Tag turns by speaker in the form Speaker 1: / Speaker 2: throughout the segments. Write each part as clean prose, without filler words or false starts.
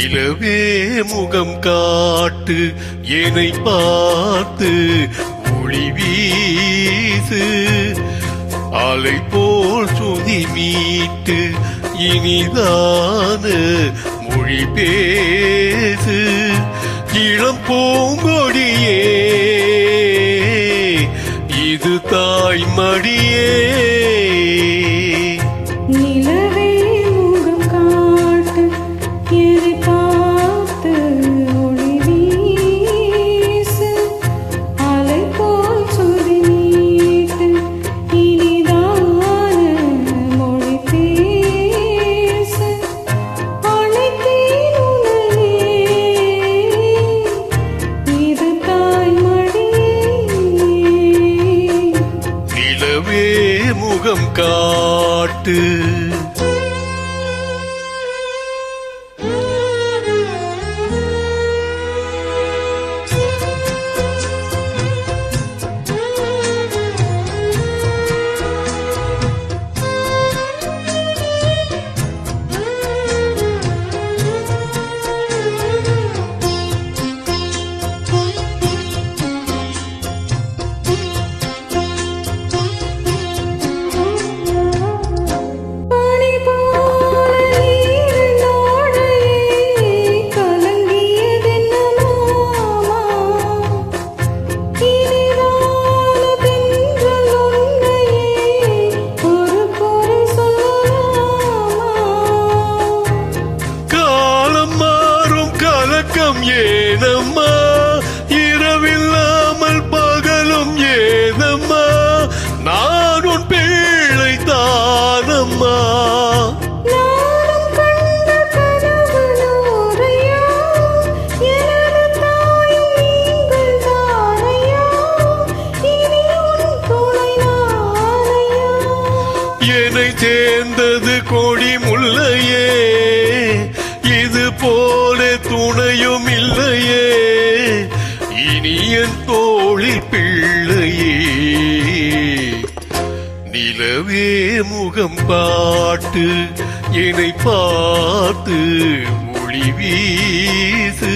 Speaker 1: நிலவே முகம் காட்டு என்னை பார்த்து ஒளி வீசு அலை போல் சுதி மீட்டு இனிதான மொழி பேசு இளம் பூங்கொடியே இது தாய் மடியே
Speaker 2: நிலவே முகம் காட்டு என்னை பார்த்து ஒளி வீசு அலை போல் சுதி மீட்டு இனிதான மொழி பேசு அழைத்தேன் உன்னையே இது தாய் மடியே
Speaker 1: நிலவே முகம் காட்டு ஏனம்மா இரவில்லாமல் பகலும் ஏனம்மா நான் உன் பிள்ளை தானம்மா என்னை சேர்ந்தது கொடி முல்லையே இது போல துணையும் இல்லையே இனி என் தோழி பிள்ளையே நிலவே முகம் காட்டு என்னை பார்த்து ஒளி வீசு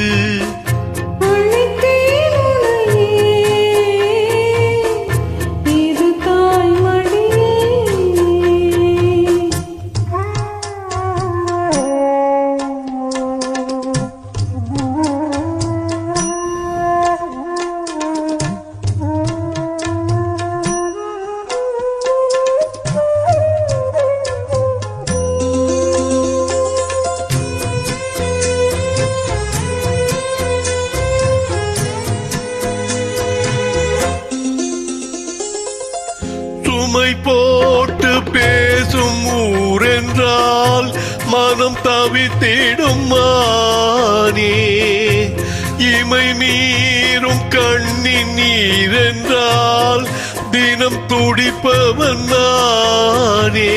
Speaker 1: சுமை போட்டு பேசும் ஊரென்றால் மனம் தவித்திடும் மானே இமை மீறும் கண்ணின் நீரென்றால் தினம் துடிப்பவன் நானே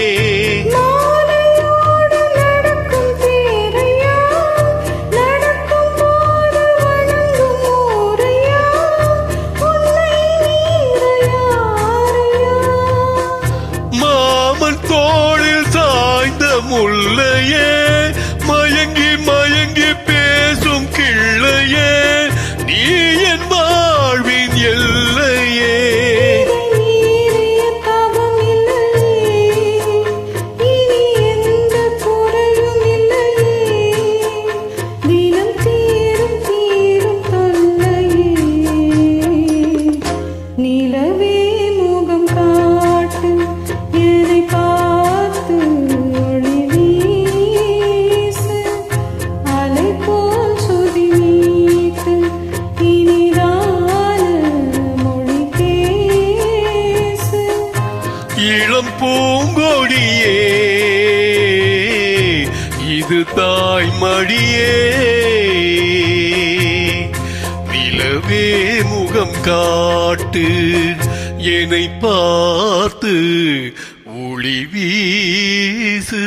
Speaker 1: தோளில் சாய்ந்த முல்லையே மயங்கி மயங்கி பேசும் கிள்ளையே நீ என் வாழ்வின் எல்லையே
Speaker 2: நிலவே முகம் காட்டு என்னை பார்த்து ஒளி வீசு அலை போல் சுதி மீட்டு இனிதான மொழி பேசு
Speaker 1: இளம் பூங்கொடியே இது தாய் மடியே நிலவே முகம் காட்டு என்னை பார்த்து ஒளி வீசு.